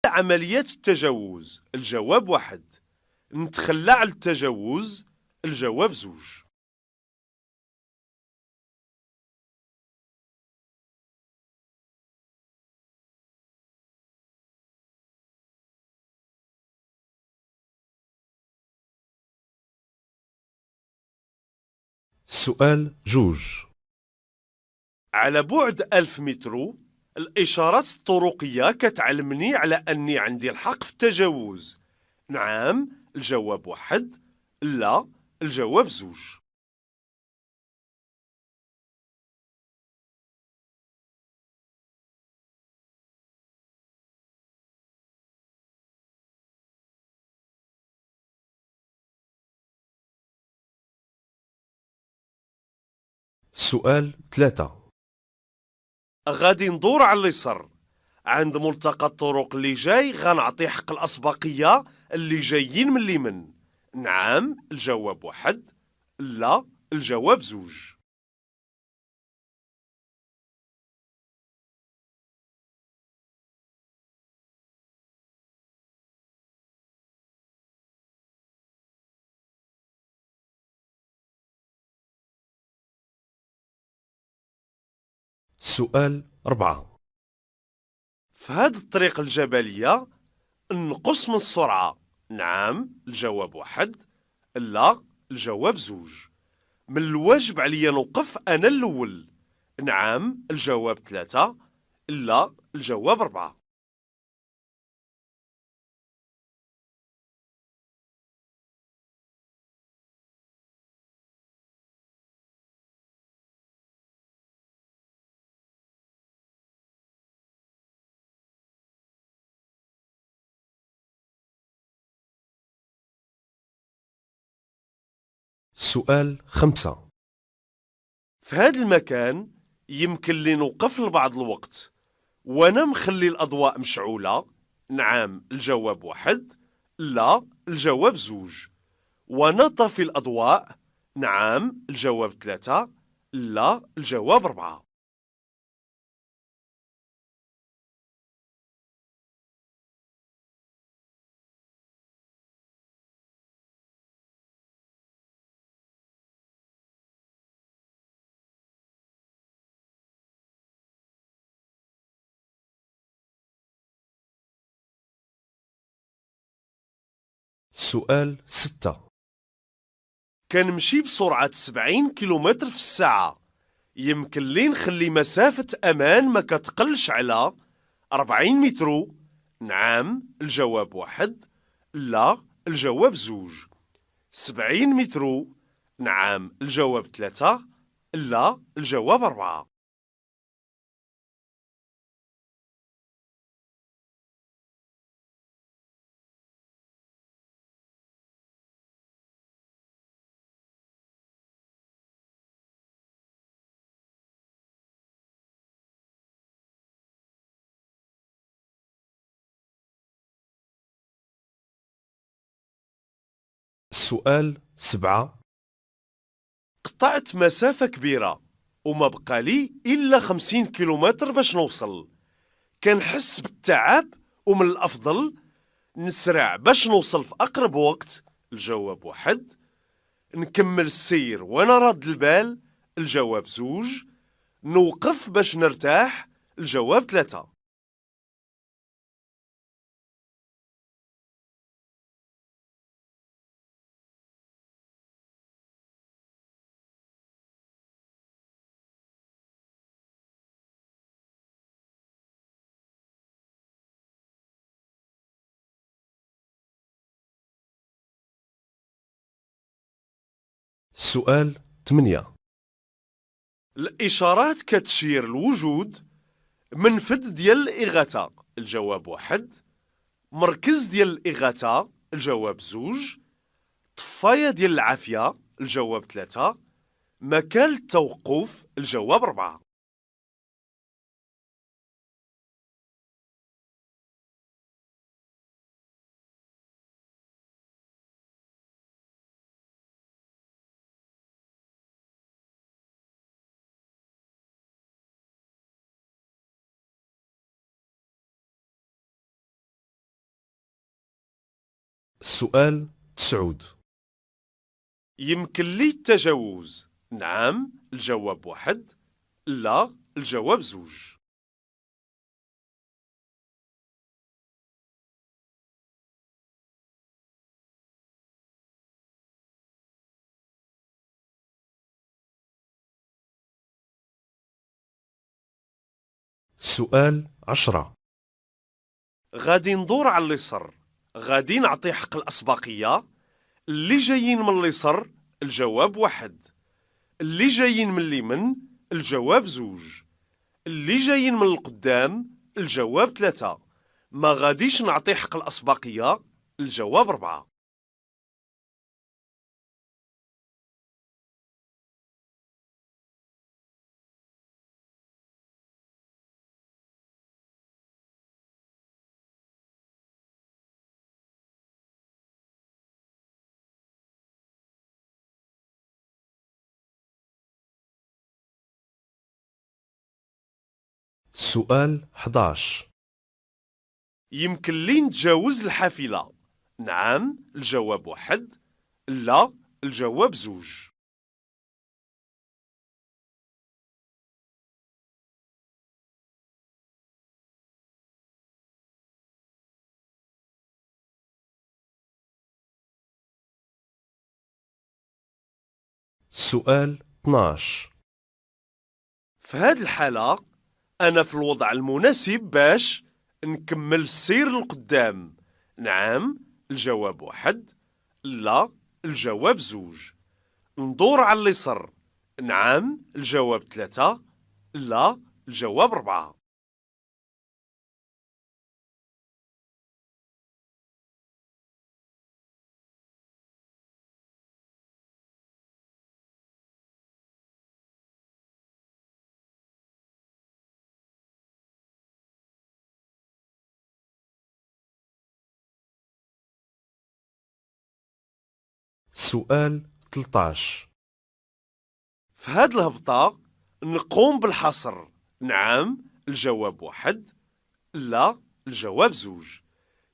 عملية التجاوز؟ الجواب 1. نتخلى على التجاوز؟ الجواب 2. السؤال 2. على بعد 1000 متر الإشارات الطرقية كتعلمني على أني عندي الحق في التجاوز. نعم الجواب 1، لا الجواب 2. السؤال 3. غادي ندور على اليسار عند ملتقى الطرق اللي جاي، غنعطي حق الأسبقية اللي جايين من اليمين. نعم الجواب 1، لا الجواب 2. السؤال 4. في هاد الطريق الجبلية نقص من السرعة. نعم الجواب 1، لا الجواب 2. من الواجب عليا نوقف أنا الأول. نعم الجواب 3، لا الجواب 4. السؤال 5. في هذا المكان يمكن لي نوقف لبعض الوقت وانا مخلي الاضواء مشعولة. نعم الجواب 1، لا الجواب 2. وانا طافي الاضواء. نعم الجواب 3، لا الجواب 4. السؤال 6. كنمشي بسرعة 70 كيلومتر في الساعة. يمكن لي نخلي مسافة أمان ما كتقلش على 40 متر. نعم الجواب 1، لا الجواب 2. 70 متر. نعم الجواب 3، لا الجواب 4. السؤال 7. قطعت مسافة كبيرة وما بقى لي إلا 50 كيلومتر باش نوصل. كنحس بالتعب ومن الأفضل نسرع باش نوصل في أقرب وقت. الجواب 1. نكمل السير وانا راد البال. الجواب 2. نوقف باش نرتاح. الجواب 3. السؤال 8. الإشارات كتشير الوجود منفذ ديال الإغاثة. الجواب 1. مركز ديال الإغاثة. الجواب 2. طفاية ديال العافية. الجواب 3. مكان التوقف. الجواب 4. السؤال 9. يمكن لي التجاوز؟ نعم الجواب 1، لا الجواب 2. السؤال 10. غادي ندور على اليسر، غادي نعطي حق الأسبقية. اللي جايين من اليسر الجواب 1، اللي جايين من اليمين الجواب 2، اللي جايين من القدام الجواب 3. ما غاديش نعطي حق الأسبقية الجواب 4. السؤال 11. يمكن لي نتجاوز الحافلة؟ نعم الجواب 1، لا الجواب 2. السؤال 12. في هذه الحالة أنا في الوضع المناسب باش نكمل السير للقدام. نعم الجواب 1، لا الجواب 2. ندور على اليسر. نعم الجواب 3، لا الجواب 4. السؤال 13. في هذه الهبطة نقوم بالحصر. نعم الجواب 1، لا الجواب 2.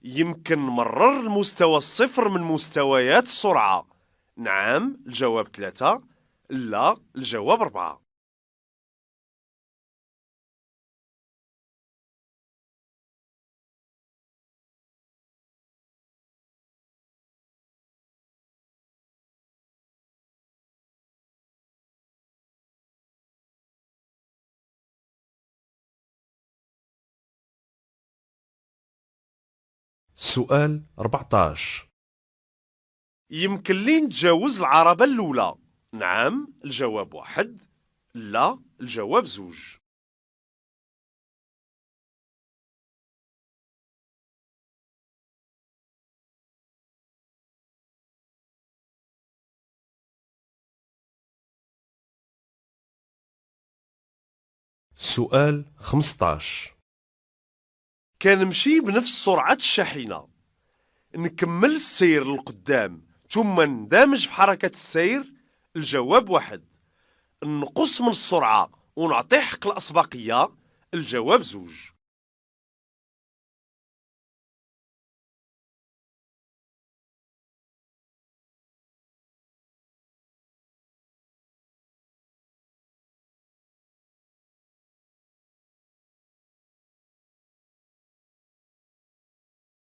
يمكن نمرر المستوى الصفر من مستويات السرعة. نعم الجواب 3، لا الجواب 4. السؤال 14. يمكن لي نتجاوز العربة الأولى؟ نعم الجواب 1، لا الجواب 2. السؤال 15. كنمشي بنفس سرعة الشاحنة، نكمل السير للقدام ثم ندمج في حركة السير. الجواب 1، نقص من السرعة ونعطي حق الأسبقية. الجواب 2.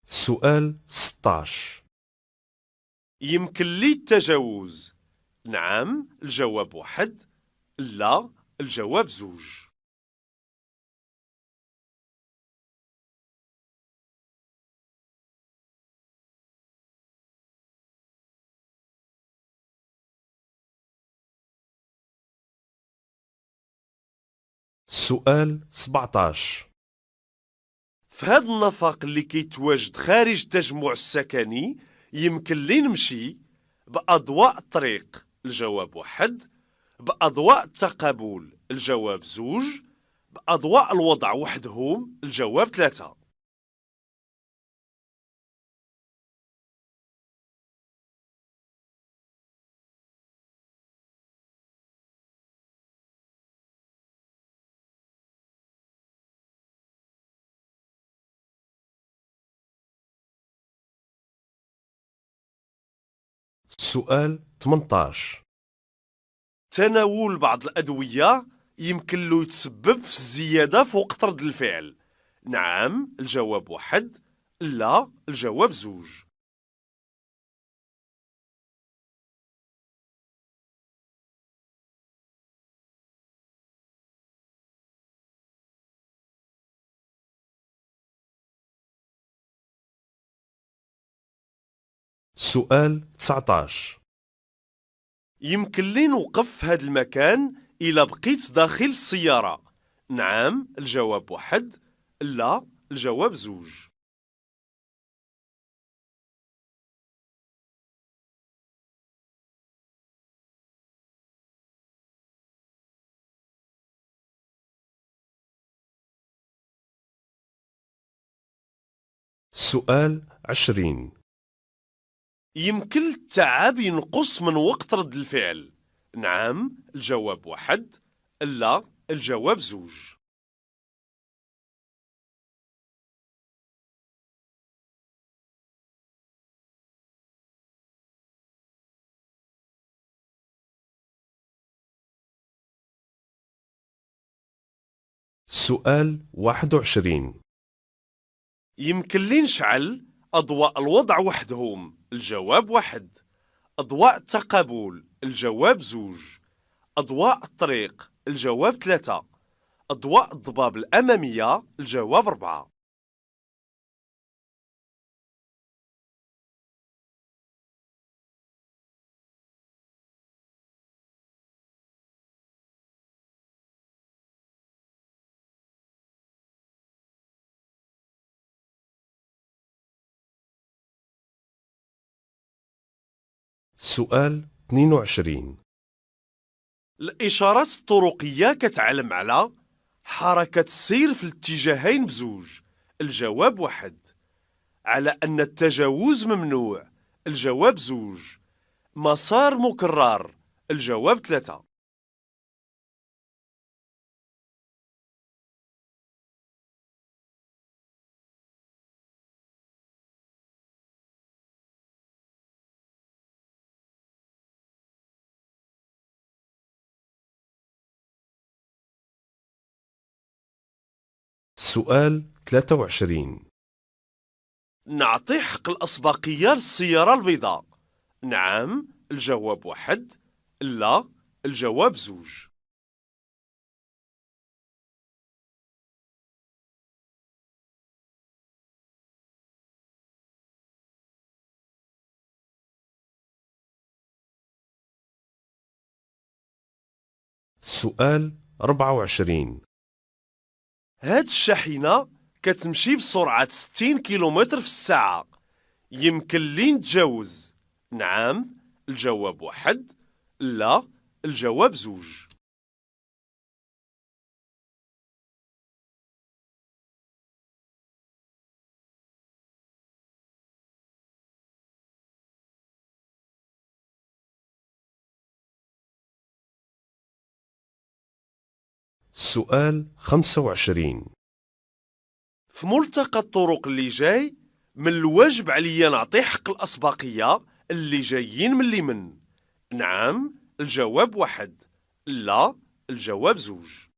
السؤال 16. يمكن لي التجاوز؟ نعم الجواب 1، لا الجواب 2. السؤال 17. في هذا النفق اللي كيتواجد خارج التجمع السكني يمكن لي نمشي بأضواء الطريق. الجواب 1، بأضواء التقابل. الجواب 2، بأضواء الوضع وحدهم. الجواب 3. سؤال 18. تناول بعض الأدوية يمكن له يتسبب في الزيادة في وقت رد الفعل. نعم الجواب 1، لا الجواب 2. سؤال 19. يمكن لي نوقف في هذا المكان إلا بقيت داخل السيارة. نعم الجواب 1، لا الجواب 2. سؤال 20. يمكن التعب ينقص من وقت رد الفعل. نعم الجواب 1، لا الجواب 2. سؤال 21. يمكن لي نشعل أضواء الوضع وحدهم. الجواب 1. أضواء التقابل. الجواب 2. أضواء الطريق. الجواب 3. أضواء الضباب الأمامية. الجواب 4. سؤال 22. الإشارات الطرقية كتعلم على حركة السير في الاتجاهين بزوج. الجواب 1. على أن التجاوز ممنوع. الجواب 2. مسار مكرر. الجواب 3. سؤال 23. نعطي حق الأسبقية للسيارة البيضاء. نعم الجواب 1، لا الجواب 2. سؤال 24. هاد الشاحنة كتمشي بسرعة 60 كيلومتر في الساعة. يمكن لي نتجاوز. نعم الجواب 1، لا الجواب 2. سؤال 25. في ملتقى الطرق اللي جاي من الواجب عليا نعطي حق الأسبقية اللي جايين من اليمن. نعم الجواب 1، لا الجواب 2.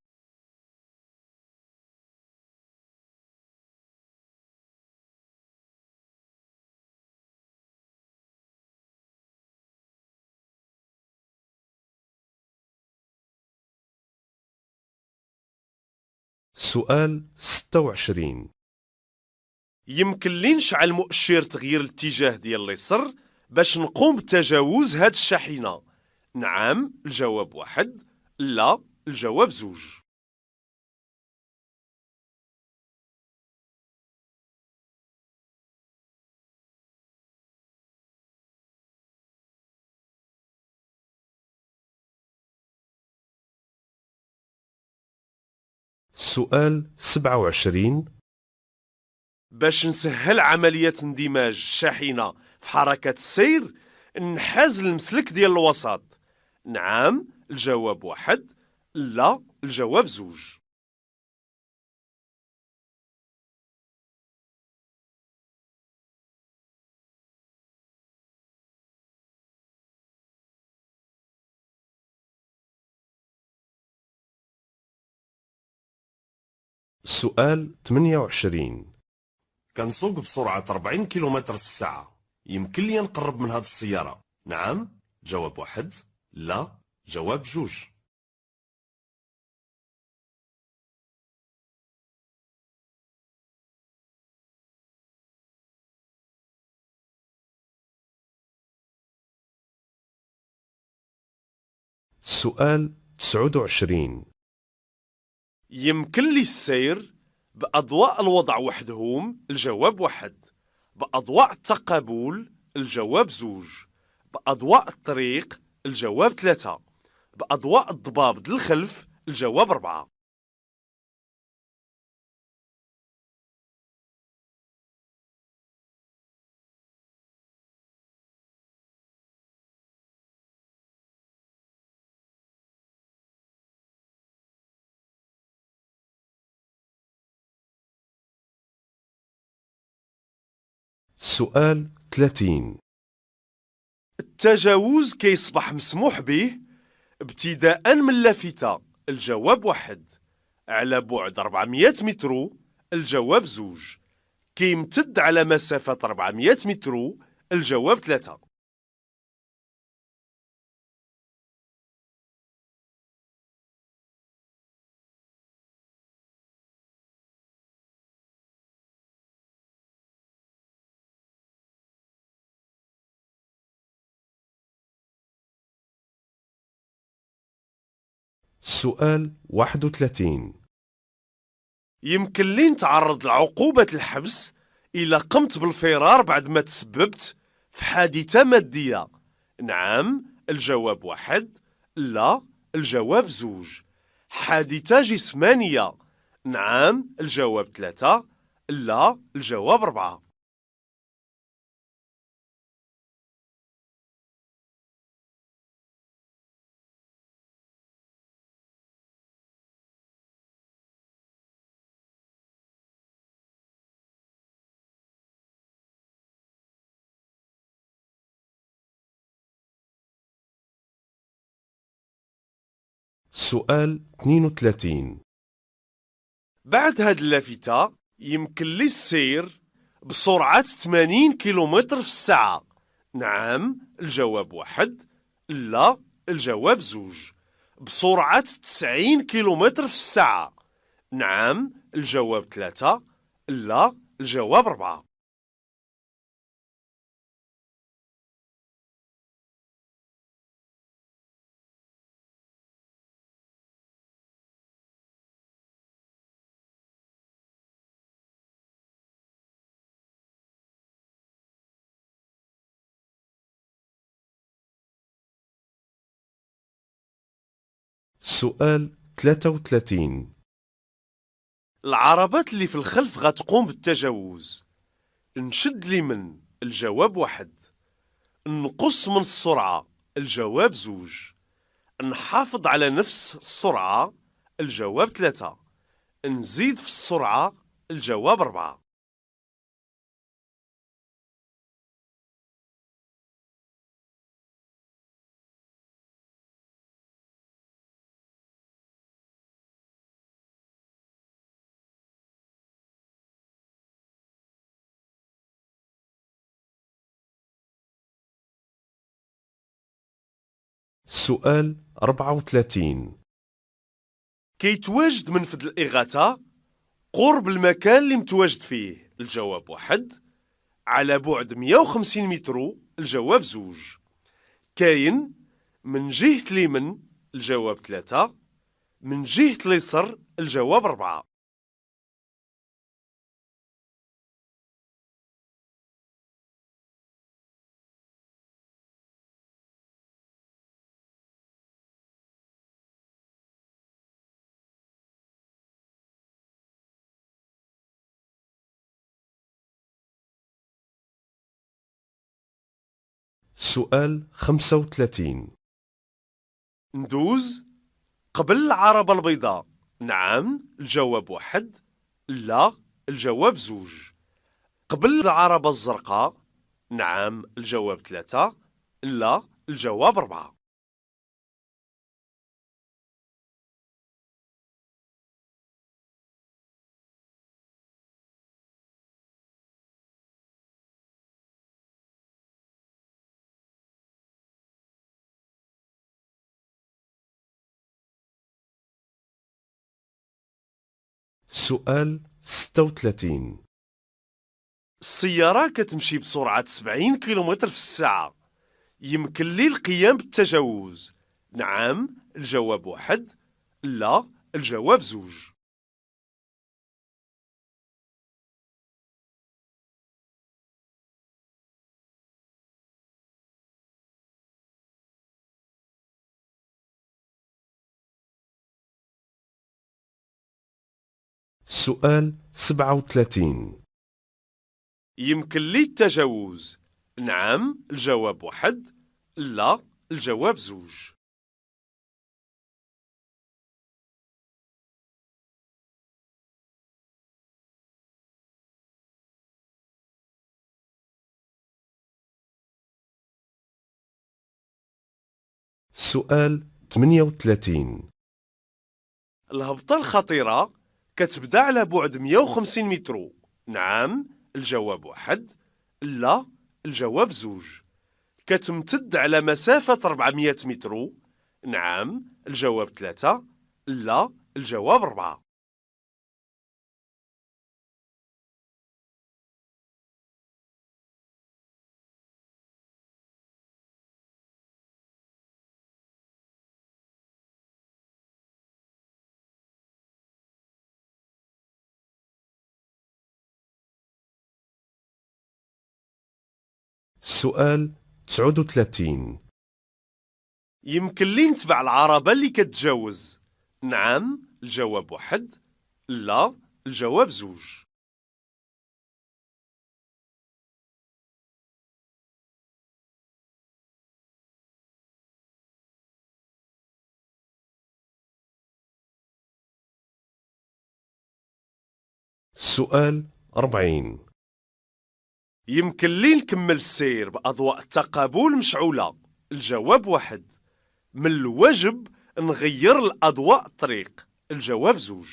سؤال 26. يمكن لي نشعل مؤشر تغيير الاتجاه ديال اليسر باش نقوم بتجاوز هاد الشاحنة. نعم الجواب 1، لا الجواب 2. سؤال 27. باش نسهل عملية اندماج الشاحنة في حركة السير نحاز المسلك ديال الوسط. نعم الجواب 1، لا الجواب 2. السؤال 28. كنسوق بسرعة 40 كيلومتر في الساعة، يمكن لي نقرب من هاد السيارة؟ نعم. جواب واحد. لا. جواب جوج. السؤال 29. يمكن لي السير بأضواء الوضع وحدهم؟ الجواب واحد. بأضواء التقابل؟ الجواب زوج. بأضواء الطريق؟ الجواب ثلاثة. بأضواء الضباب الخلف؟ الجواب أربعة. السؤال 30. التجاوز كيصبح مسموح به ابتداء من لافتة؟ الجواب واحد. على بعد 400 متر؟ الجواب زوج. كيمتد على مسافة 400 متر؟ الجواب ثلاثة. السؤال 31. يمكن لي نتعرض لعقوبة الحبس إلا قمت بالفرار بعد ما تسببت في حادثة مادية؟ نعم. الجواب واحد. لا. الجواب زوج. حادثة جسمانية؟ نعم. الجواب ثلاثة. لا. الجواب أربعة. السؤال 32. بعد هاد اللافتة يمكن لي السير بسرعة 80 كيلومتر في الساعة؟ نعم. الجواب واحد. لا. الجواب زوج. بسرعة 90 كيلومتر في الساعة؟ نعم. الجواب ثلاثة. لا. الجواب أربعة. السؤال 33. العربات اللي في الخلف غتقوم بالتجاوز. نشد اليمين؟ الجواب واحد. نقص من السرعة؟ الجواب زوج. نحافظ على نفس السرعة؟ الجواب ثلاثة. نزيد في السرعة؟ الجواب أربعة. السؤال 34. كيتواجد منفذ الإغاثة قرب المكان اللي متواجد فيه؟ الجواب واحد. على بعد 150 متر؟ الجواب زوج. كاين من جهة اليمين؟ الجواب ثلاثة. من جهة اليسر؟ الجواب أربعة. السؤال 35. ندوز قبل العربة البيضاء؟ نعم. الجواب واحد. لا. الجواب زوج. قبل العربة الزرقاء؟ نعم. الجواب ثلاثة. لا. الجواب أربعة. سؤال 36. السيارة كتمشي بسرعة 70 كيلومتر في الساعة. يمكن لي القيام بالتجاوز. نعم الجواب 1، لا الجواب 2. سؤال 37. يمكن لي التجاوز. نعم الجواب 1، لا الجواب 2. سؤال 38. الهبطة الخطيرة كتبدا على بعد 150 متر. نعم الجواب 1، لا الجواب 2. كتمتد على مسافة 400 متر. نعم الجواب 3، لا الجواب 4. سؤال 39. يمكن لي نتبع العربة اللي كتجاوز. نعم الجواب 1، لا الجواب 2. سؤال 40. يمكن لي نكمل السير بأضواء التقابل مشعولة. الجواب 1، من الواجب نغير الأضواء الطريق. الجواب 2.